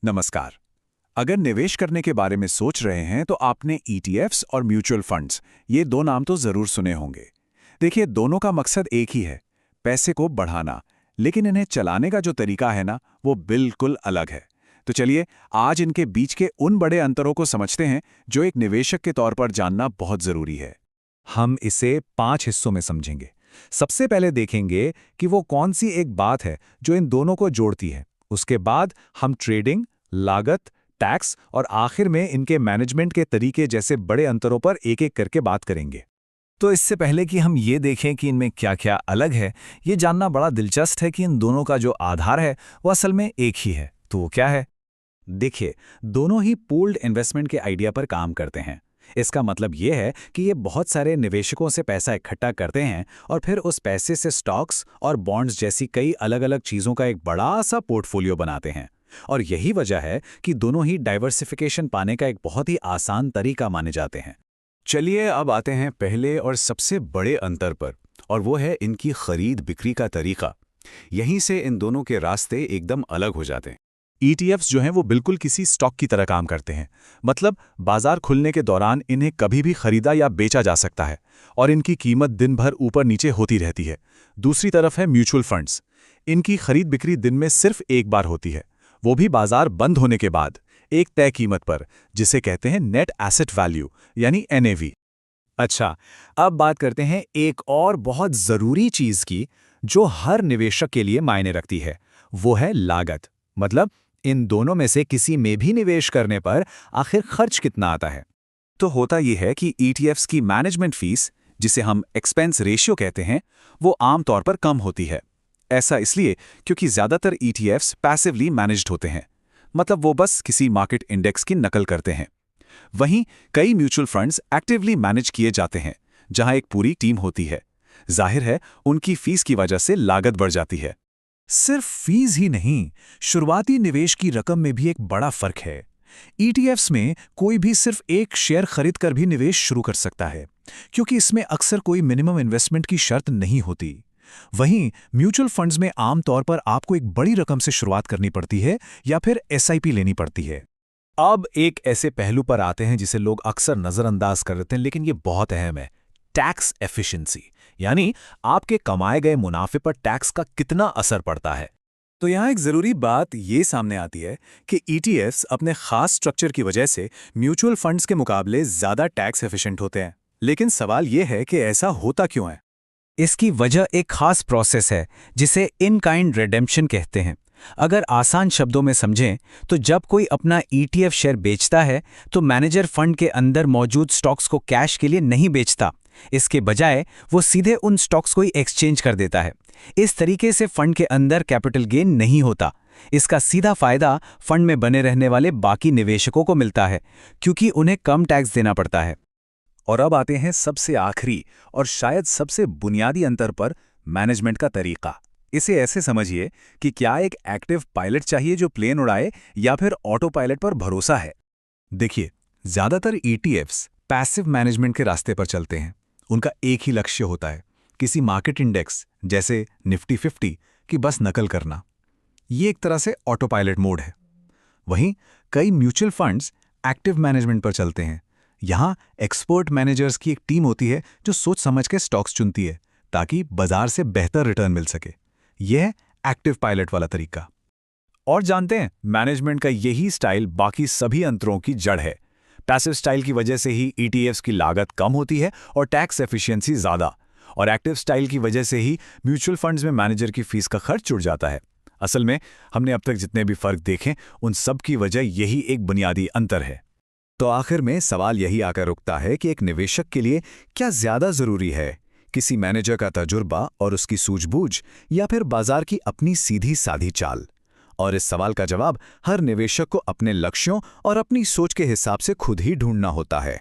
नमस्कार। अगर निवेश करने के बारे में सोच रहे हैं तो आपने ईटीएफ्स और म्यूचुअल फंड्स ये दो नाम तो जरूर सुने होंगे। देखिए, दोनों का मकसद एक ही है, पैसे को बढ़ाना। लेकिन इन्हें चलाने का जो तरीका है ना, वो बिल्कुल अलग है। तो चलिए, आज इनके बीच के उन बड़े अंतरों को समझते हैं जो एक निवेशक के तौर पर जानना बहुत जरूरी है। हम इसे 5 हिस्सों में समझेंगे। सबसे पहले देखेंगे कि वो कौन सी एक बात है जो इन दोनों को जोड़ती है। उसके बाद हम ट्रेडिंग, लागत, टैक्स और आखिर में इनके मैनेजमेंट के तरीके जैसे बड़े अंतरों पर एक-एक करके बात करेंगे। तो इससे पहले कि हम ये देखें कि इनमें क्या-क्या अलग है, ये जानना बड़ा दिलचस्प है कि इन दोनों का जो आधार है, वो असल में एक ही है। तो वो क्या है? देखिए, दोनों ही पूल्ड इन्वेस्टमेंट के आइडिया पर काम करते हैं। इसका मतलब ये है कि ये बहुत सारे निवेशकों से पैसा इकट्ठा करते हैं और फिर उस पैसे से स्टॉक्स और बॉन्ड्स जैसी कई अलग-अलग चीज़ों का एक बड़ा सा पोर्टफोलियो बनाते हैं। और यही वजह है कि दोनों ही डाइवर्सिफिकेशन पाने का एक बहुत ही आसान तरीका माने जाते हैं। चलिए, अब आते हैं पहले और सबसे बड़े अंतर पर, और वो है इनकी खरीद बिक्री का तरीका। यहीं से इन दोनों के रास्ते एकदम अलग हो जाते हैं। ईटीएफ्स जो हैं वो बिल्कुल किसी स्टॉक की तरह काम करते हैं। मतलब बाजार खुलने के दौरान इन्हें कभी भी खरीदा या बेचा जा सकता है और इनकी कीमत दिन भर ऊपर नीचे होती रहती है। दूसरी तरफ है म्यूचुअल फंड्स। इनकी खरीद बिक्री दिन में सिर्फ एक बार होती है, वो भी बाजार बंद होने के बाद, एक तय कीमत पर, जिसे कहते हैं नेट एसेट वैल्यू यानी एनएवी। अच्छा, अब बात करते हैं एक और बहुत जरूरी चीज की जो हर निवेशक के लिए मायने रखती है। वो है लागत। मतलब इन दोनों में से किसी में भी निवेश करने पर आखिर खर्च कितना आता है। तो होता यह है कि ईटीएफ्स की मैनेजमेंट फीस, जिसे हम एक्सपेंस रेशियो कहते हैं, वो आमतौर पर कम होती है। ऐसा इसलिए क्योंकि ज्यादातर ईटीएफ्स पैसिवली मैनेज्ड होते हैं। मतलब वो बस किसी मार्केट इंडेक्स की नकल करते हैं। वहीं कई म्यूचुअल फंड्स एक्टिवली मैनेज किए जाते हैं, जहां एक पूरी टीम होती है। जाहिर है, उनकी फीस की वजह से लागत बढ़ जाती है। सिर्फ फीस ही नहीं, शुरुआती निवेश की रकम में भी एक बड़ा फर्क है। ईटीएफ्स में कोई भी सिर्फ एक शेयर खरीदकर भी निवेश शुरू कर सकता है, क्योंकि इसमें अक्सर कोई मिनिमम इन्वेस्टमेंट की शर्त नहीं होती। वहीं म्यूचुअल फंड्स में आमतौर पर आपको एक बड़ी रकम से शुरुआत करनी पड़ती है या फिर एसआईपी लेनी पड़ती है। अब एक ऐसे पहलू पर आते हैं जिसे लोग अक्सर नजरअंदाज कर देते हैं, लेकिन ये बहुत अहम है। टैक्स एफिशिएंसी, यानी आपके कमाए गए मुनाफे पर टैक्स का कितना असर पड़ता है। तो यहाँ एक जरूरी बात ये सामने आती है कि ईटीएफ्स अपने खास स्ट्रक्चर की वजह से म्यूचुअल फंड्स के मुकाबले ज्यादा टैक्स एफिशिएंट होते हैं। लेकिन सवाल ये है कि ऐसा होता क्यों है? इसकी वजह एक खास प्रोसेस है जिसे इन काइंड रिडेम्पशन कहते हैं। अगर आसान शब्दों में समझें तो जब कोई अपना ईटीएफ शेयर बेचता है तो मैनेजर फंड के अंदर मौजूद स्टॉक्स को कैश के लिए नहीं बेचता। इसके बजाय वो सीधे उन स्टॉक्स को ही एक्सचेंज कर देता है। इस तरीके से फंड के अंदर कैपिटल गेन नहीं होता। इसका सीधा फायदा फंड में बने रहने वाले बाकी निवेशकों को मिलता है, क्योंकि उन्हें कम टैक्स देना पड़ता है। और अब आते हैं सबसे आखिरी और शायद सबसे बुनियादी अंतर पर, मैनेजमेंट का तरीका। इसे ऐसे समझिए कि क्या एक एक्टिव पायलट चाहिए जो प्लेन उड़ाए, या फिर ऑटो पायलट पर भरोसा है। देखिए, ज्यादातर ईटीएफ्स पैसिव मैनेजमेंट के रास्ते पर चलते हैं। उनका एक ही लक्ष्य होता है, किसी मार्केट इंडेक्स जैसे निफ्टी 50 की बस नकल करना। ये एक तरह से ऑटो पायलट मोड है। वहीं कई म्यूचुअल फंड्स एक्टिव मैनेजमेंट पर चलते हैं। यहाँ एक्सपर्ट मैनेजर्स की एक टीम होती है जो सोच समझ के स्टॉक्स चुनती है ताकि बाजार से बेहतर रिटर्न मिल सके। यह है एक्टिव पायलट वाला तरीका। और जानते हैं, मैनेजमेंट का यही स्टाइल बाकी सभी अंतरों की जड़ है। पैसिव स्टाइल की वजह से ही ईटीएफ्स की लागत कम होती है और टैक्स एफिशिएंसी ज़्यादा, और एक्टिव स्टाइल की वजह से ही म्यूचुअल फंड्स में मैनेजर की फीस का खर्च जुड़ जाता है। असल में हमने अब तक जितने भी फर्क देखे, उन सब की वजह यही एक बुनियादी अंतर है। तो आखिर में सवाल यही आकर रुकता है कि एक निवेशक के लिए क्या ज़्यादा ज़रूरी है, किसी मैनेजर का तजुर्बा और उसकी सूझबूझ, या फिर बाजार की अपनी सीधी साधी चाल? और इस सवाल का जवाब हर निवेशक को अपने लक्ष्यों और अपनी सोच के हिसाब से खुद ही ढूंढना होता है।